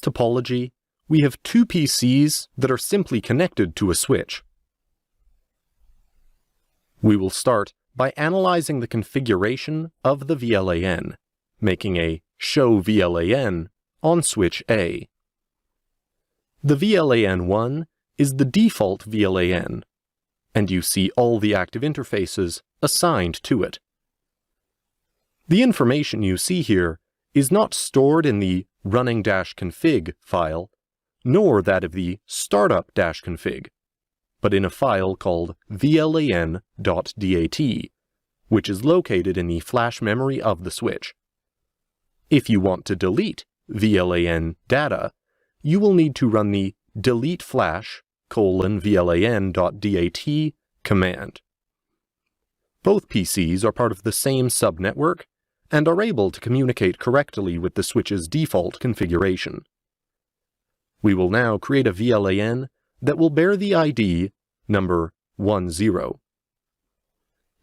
topology, we have two PCs that are simply connected to a switch. We will start by analyzing the configuration of the VLAN, making a show VLAN on switch A. The VLAN1 is the default VLAN, and you see all the active interfaces assigned to it. The information you see here is not stored in the running-config file, nor that of the startup-config, but in a file called VLAN.dat, which is located in the flash memory of the switch. If you want to delete VLAN data, you will need to run the delete flash:/VLAN.dat command. Both PCs are part of the same subnetwork and are able to communicate correctly with the switch's default configuration. We will now create a VLAN that will bear the ID number 10.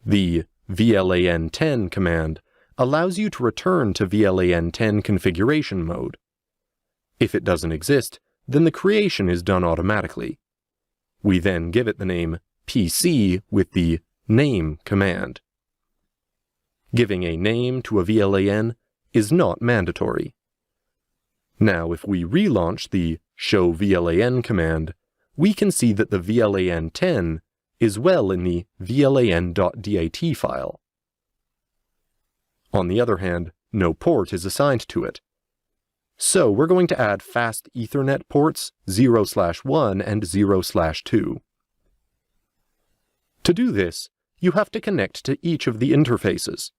The VLAN10 command allows you to return to VLAN10 configuration mode. If it doesn't exist, then the creation is done automatically. We then give it the name PC with the name command. Giving a name to a VLAN is not mandatory. Now, if we relaunch the show VLAN command, we can see that the VLAN10 is well in the VLAN.dat file. On the other hand, no port is assigned to it. So we're going to add fast Ethernet ports 0/1 and 0/2. To do this, you have to connect to each of the interfaces,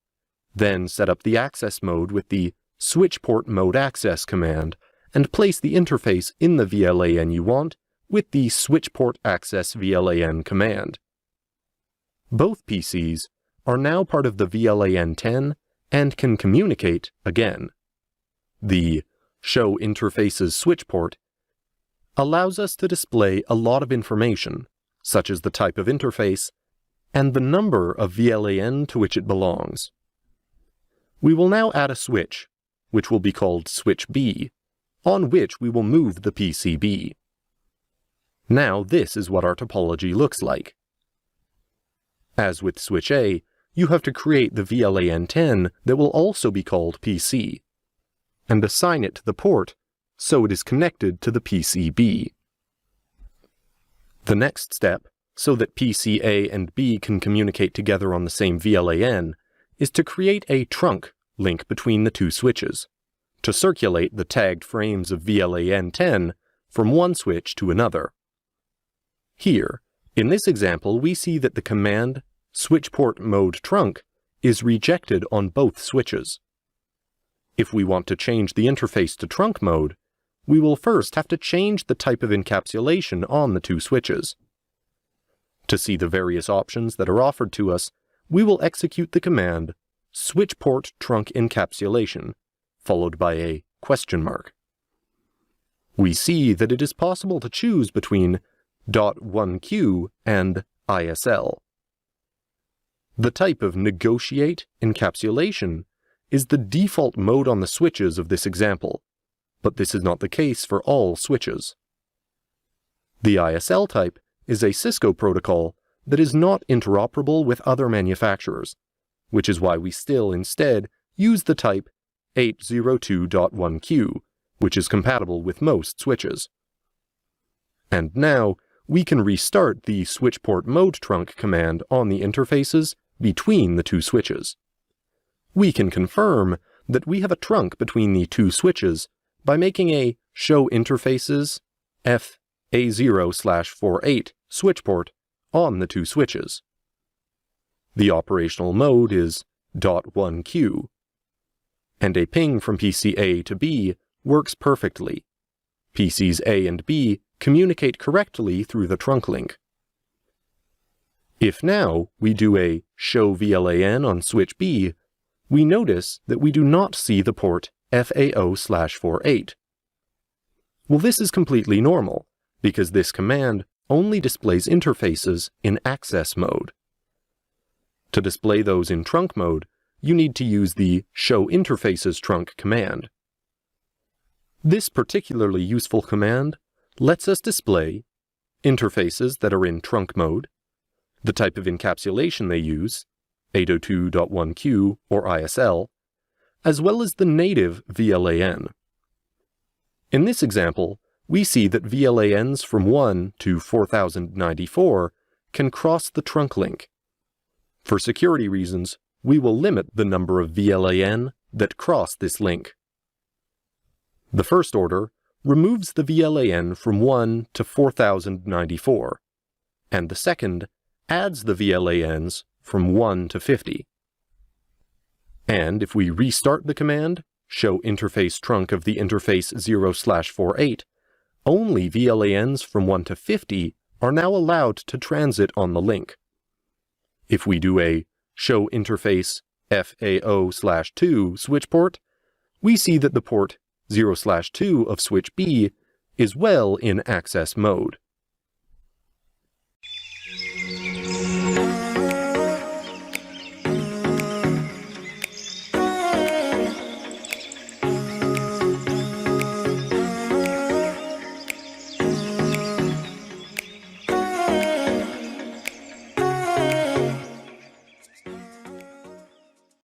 then set up the access mode with the switch port mode access command, and place the interface in the VLAN you want with the switch port access VLAN command. Both PCs are now part of the VLAN10 and can communicate again. The Show Interfaces switch port allows us to display a lot of information, such as the type of interface and the number of VLAN to which it belongs. We will now add a switch, which will be called switch B, on which we will move the PCB. Now this is what our topology looks like. As with switch A, you have to create the VLAN10 that will also be called PC, and assign it to the port so it is connected to the PCB. The next step, so that PC A and B can communicate together on the same VLAN, is to create a trunk link between the two switches, to circulate the tagged frames of VLAN10 from one switch to another. Here, in this example, we see that the command switchport mode trunk is rejected on both switches. If we want to change the interface to trunk mode, we will first have to change the type of encapsulation on the two switches. To see the various options that are offered to us, we will execute the command switchport trunk encapsulation, followed by a question mark. We see that it is possible to choose between .1Q and ISL. The type of negotiate encapsulation is the default mode on the switches of this example, but this is not the case for all switches. The ISL type is a Cisco protocol that is not interoperable with other manufacturers, which is why we still instead use the type 802.1Q, which is compatible with most switches. And now, we can restart the switchport mode trunk command on the interfaces between the two switches. We can confirm that we have a trunk between the two switches by making a show interfaces FA0/48 switchport on the two switches. The operational mode is .1Q, and a ping from PC A to B works perfectly. PCs A and B communicate correctly through the trunk link. If now we do a show VLAN on switch B, we notice that we do not see the port FAO/48. Well, this is completely normal, because this command only displays interfaces in access mode. To display those in trunk mode, you need to use the show interfaces trunk command. This particularly useful command lets us display interfaces that are in trunk mode, the type of encapsulation they use, 802.1q or ISL, as well as the native VLAN. In this example, we see that VLANs from 1 to 4094 can cross the trunk link. For security reasons, we will limit the number of VLAN that cross this link. The first order removes the VLAN from 1 to 4094, and the second adds the VLANs from 1 to 50. And if we restart the command, show interface trunk of the interface 0/48, only VLANs from 1 to 50 are now allowed to transit on the link. If we do a show interface FAO/2 switch port, we see that the port 0/2 of switch B is well in access mode.